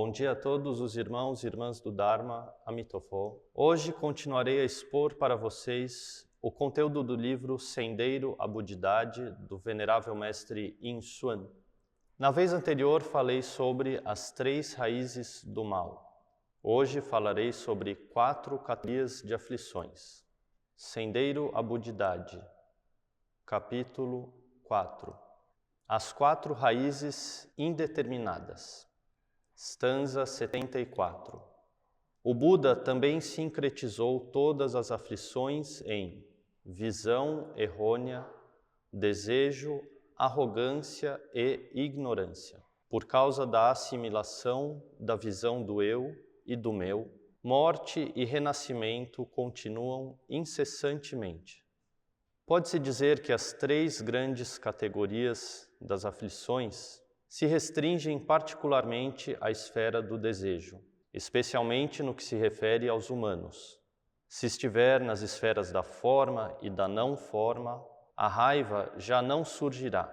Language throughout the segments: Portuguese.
Bom dia a todos os irmãos e irmãs do Dharma Amitofo. Hoje continuarei a expor para vocês o conteúdo do livro Sendeiro à Budidade, do Venerável Mestre Yin Xuan. Na vez anterior falei sobre as 3 raízes do mal. Hoje falarei sobre 4 categorias de aflições. Sendeiro à Budidade, capítulo 4. As 4 raízes indeterminadas. Stanza 74. O Buda também sincretizou todas as aflições em visão errônea, desejo, arrogância e ignorância. Por causa da assimilação da visão do eu e do meu, morte e renascimento continuam incessantemente. Pode-se dizer que as 3 grandes categorias das aflições se restringem particularmente à esfera do desejo, especialmente no que se refere aos humanos. Se estiver nas esferas da forma e da não forma, a raiva já não surgirá.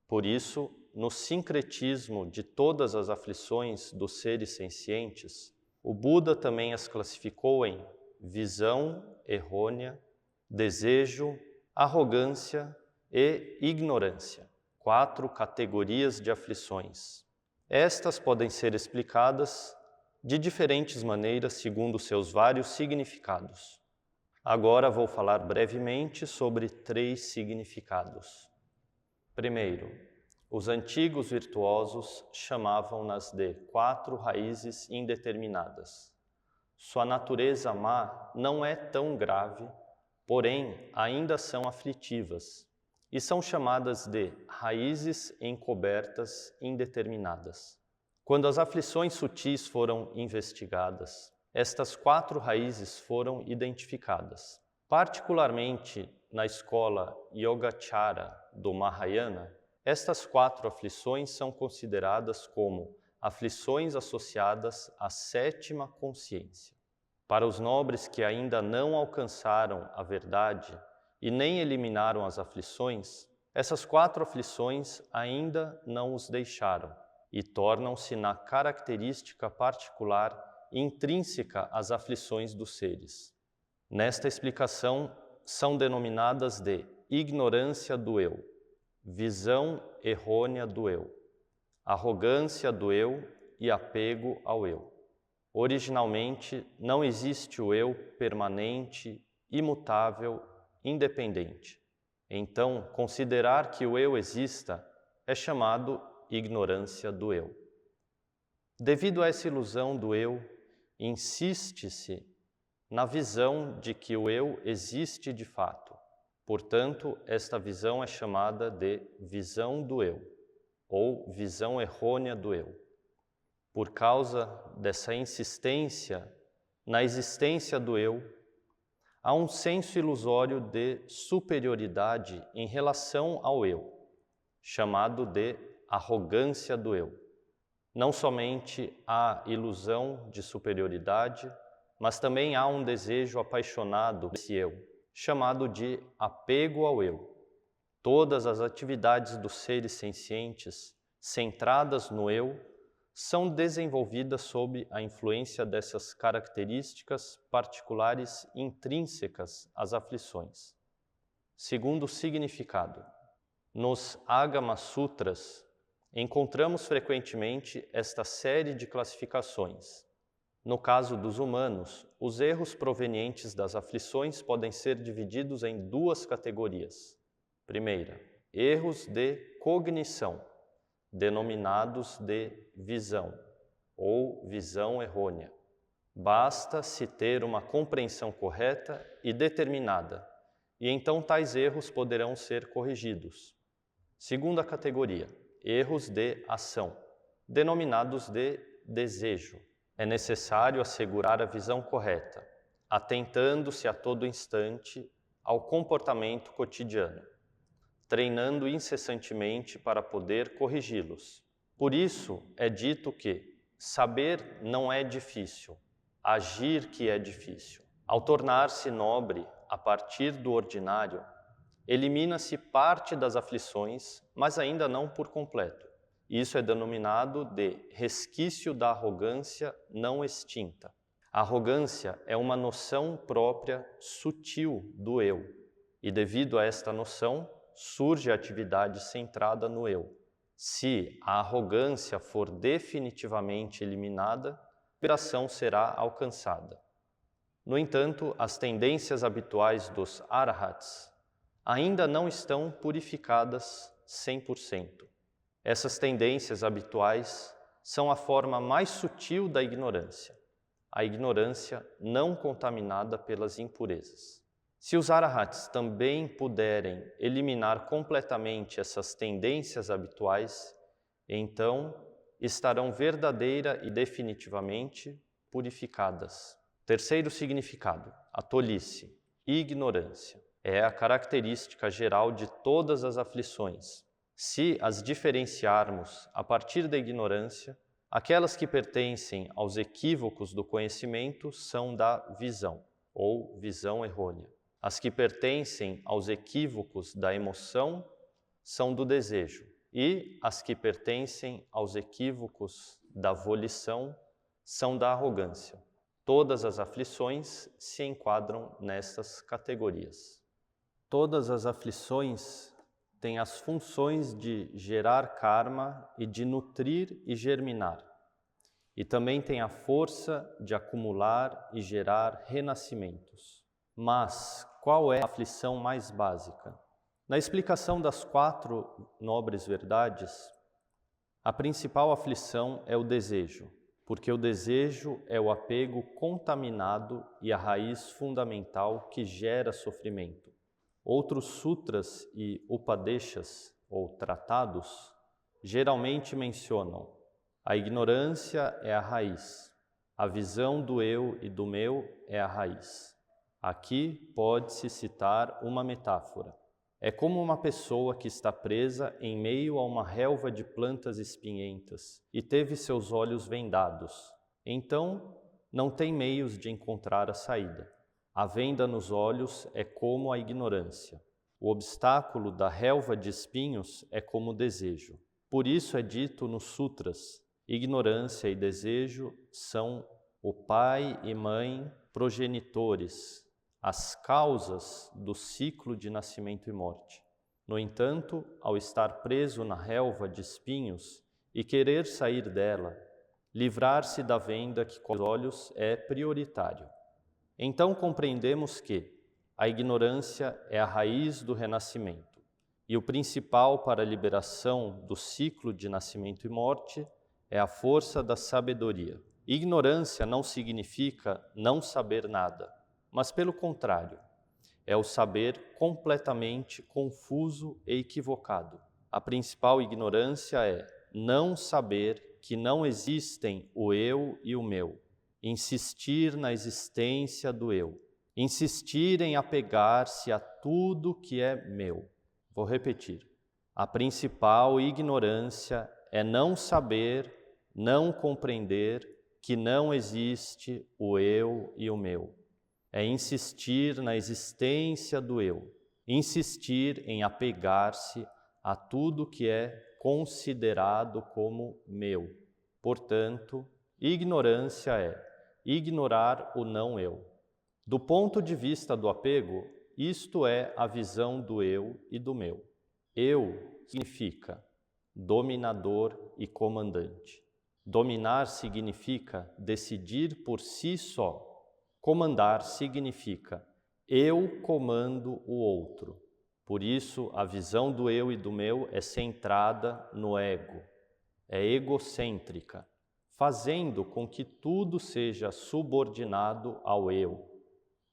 Por isso, no sincretismo de todas as aflições dos seres sencientes, o Buda também as classificou em visão errônea, desejo, arrogância e ignorância. 4 categorias de aflições. Estas podem ser explicadas de diferentes maneiras segundo seus vários significados. Agora vou falar brevemente sobre 3 significados. Primeiro, os antigos virtuosos chamavam-nas de 4 raízes indeterminadas. Sua natureza má não é tão grave, porém ainda são aflitivas, e são chamadas de raízes encobertas indeterminadas. Quando as aflições sutis foram investigadas, estas 4 raízes foram identificadas. Particularmente na escola Yogacara do Mahayana, estas 4 aflições são consideradas como aflições associadas à 7ª consciência. Para os nobres que ainda não alcançaram a verdade e nem eliminaram as aflições, essas 4 aflições ainda não os deixaram e tornam-se na característica particular intrínseca às aflições dos seres. Nesta explicação, são denominadas de ignorância do eu, visão errônea do eu, arrogância do eu e apego ao eu. Originalmente, não existe o eu permanente, imutável, independente. Então, considerar que o eu exista é chamado ignorância do eu. Devido a essa ilusão do eu, insiste-se na visão de que o eu existe de fato. Portanto, esta visão é chamada de visão do eu, ou visão errônea do eu. Por causa dessa insistência na existência do eu, há um senso ilusório de superioridade em relação ao eu, chamado de arrogância do eu. Não somente há ilusão de superioridade, mas também há um desejo apaixonado desse eu, chamado de apego ao eu. Todas as atividades dos seres sencientes, centradas no eu, são desenvolvidas sob a influência dessas características particulares intrínsecas às aflições. Segundo o significado, nos Agama Sutras, encontramos frequentemente esta série de classificações. No caso dos humanos, os erros provenientes das aflições podem ser divididos em 2 categorias. Primeira, erros de cognição, denominados de visão, ou visão errônea. Basta se ter uma compreensão correta e determinada, e então tais erros poderão ser corrigidos. Segunda categoria, erros de ação, denominados de desejo. É necessário assegurar a visão correta, atentando-se a todo instante ao comportamento cotidiano, treinando incessantemente para poder corrigi-los. Por isso é dito que saber não é difícil, agir que é difícil. Ao tornar-se nobre a partir do ordinário, elimina-se parte das aflições, mas ainda não por completo, Isso é denominado de resquício da arrogância não extinta. A arrogância é uma noção própria sutil do eu, e devido a esta noção, surge a atividade centrada no eu. Se a arrogância for definitivamente eliminada, a liberação será alcançada. No entanto, as tendências habituais dos arahats ainda não estão purificadas 100%. Essas tendências habituais são a forma mais sutil da ignorância, a ignorância não contaminada pelas impurezas. Se os arahats também puderem eliminar completamente essas tendências habituais, então estarão verdadeira e definitivamente purificadas. Terceiro significado, a tolice, ignorância, é a característica geral de todas as aflições. Se as diferenciarmos a partir da ignorância, aquelas que pertencem aos equívocos do conhecimento são da visão, ou visão errônea. As que pertencem aos equívocos da emoção são do desejo, e as que pertencem aos equívocos da volição são da arrogância. Todas as aflições se enquadram nestas categorias. Todas as aflições têm as funções de gerar karma e de nutrir e germinar. E também têm a força de acumular e gerar renascimentos. Mas qual é a aflição mais básica? Na explicação das 4 nobres verdades, a principal aflição é o desejo, porque o desejo é o apego contaminado e a raiz fundamental que gera sofrimento. Outros sutras e upadeshas, ou tratados, geralmente mencionam: a ignorância é a raiz, a visão do eu e do meu é a raiz. Aqui pode-se citar uma metáfora. É como uma pessoa que está presa em meio a uma relva de plantas espinhentas e teve seus olhos vendados. Então, não tem meios de encontrar a saída. A venda nos olhos é como a ignorância. O obstáculo da relva de espinhos é como o desejo. Por isso é dito nos sutras: ignorância e desejo são o pai e mãe progenitores, as causas do ciclo de nascimento e morte. No entanto, ao estar preso na relva de espinhos e querer sair dela, livrar-se da venda que cobre os olhos é prioritário. Então compreendemos que a ignorância é a raiz do renascimento e o principal para a liberação do ciclo de nascimento e morte é a força da sabedoria. Ignorância não significa não saber nada, mas pelo contrário, é o saber completamente confuso e equivocado. A principal ignorância é não saber que não existem o eu e o meu, insistir na existência do eu, insistir em apegar-se a tudo que é meu. Vou repetir. A principal ignorância é não saber, não compreender que não existe o eu e o meu. É insistir na existência do eu, insistir em apegar-se a tudo que é considerado como meu. Portanto, ignorância é ignorar o não eu. Do ponto de vista do apego, isto é a visão do eu e do meu. Eu significa dominador e comandante. Dominar significa decidir por si só. Comandar significa eu comando o outro. Por isso, a visão do eu e do meu é centrada no ego, é egocêntrica, fazendo com que tudo seja subordinado ao eu.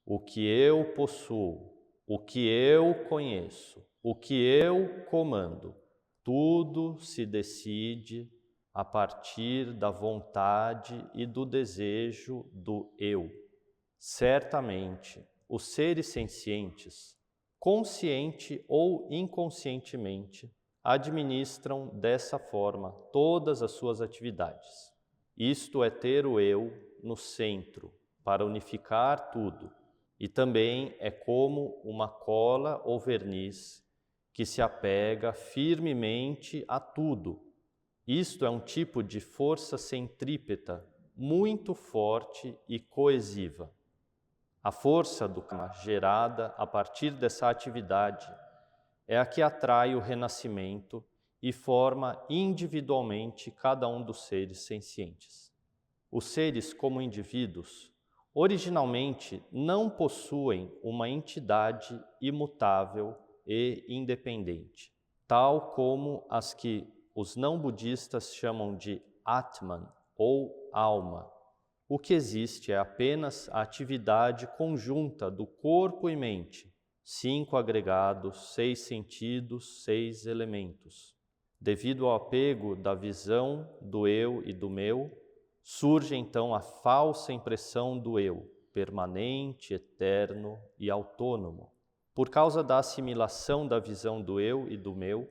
O que eu possuo, o que eu conheço, o que eu comando, tudo se decide a partir da vontade e do desejo do eu. Certamente, os seres sencientes, consciente ou inconscientemente, administram dessa forma todas as suas atividades. Isto é ter o eu no centro, para unificar tudo, e também é como uma cola ou verniz que se apega firmemente a tudo Isto é um tipo de força centrípeta muito forte e coesiva. A força do karma gerada a partir dessa atividade é a que atrai o renascimento e forma individualmente cada um dos seres sencientes. Os seres, como indivíduos, originalmente não possuem uma entidade imutável e independente, tal como as que os não-budistas chamam de Atman ou alma. O que existe é apenas a atividade conjunta do corpo e mente, 5 agregados, 6 sentidos, 6 elementos. Devido ao apego da visão do eu e do meu, surge então a falsa impressão do eu, permanente, eterno e autônomo. Por causa da assimilação da visão do eu e do meu,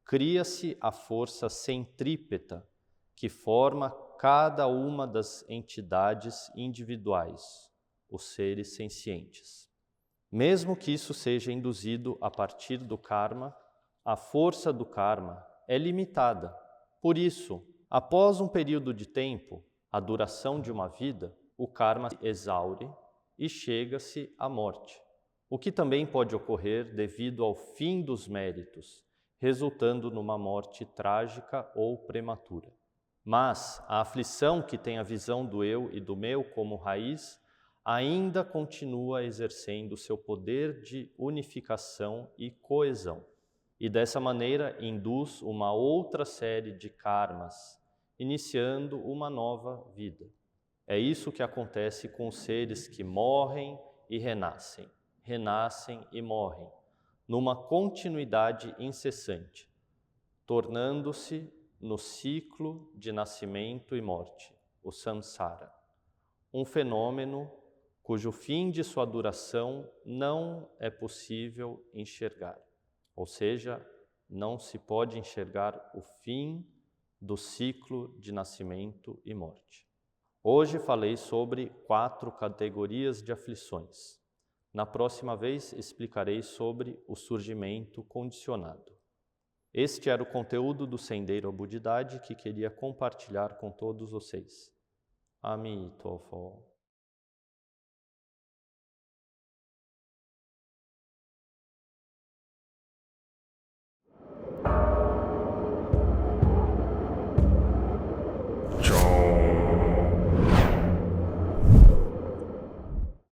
cria-se a força centrípeta, que forma cada uma das entidades individuais, os seres sencientes. Mesmo que isso seja induzido a partir do karma, a força do karma é limitada. Por isso, após um período de tempo, a duração de uma vida, o karma se exaure e chega-se à morte, o que também pode ocorrer devido ao fim dos méritos, resultando numa morte trágica ou prematura. Mas a aflição que tem a visão do eu e do meu como raiz ainda continua exercendo seu poder de unificação e coesão, e dessa maneira induz uma outra série de karmas, iniciando uma nova vida. É isso que acontece com os seres que morrem e renascem, renascem e morrem, numa continuidade incessante, tornando-se no ciclo de nascimento e morte, o samsara, um fenômeno cujo fim de sua duração não é possível enxergar. Ou seja, não se pode enxergar o fim do ciclo de nascimento e morte. Hoje falei sobre 4 categorias de aflições. Na próxima vez explicarei sobre o surgimento condicionado. Este era o conteúdo do Sendeiro à Budidade que queria compartilhar com todos vocês. Amitofo.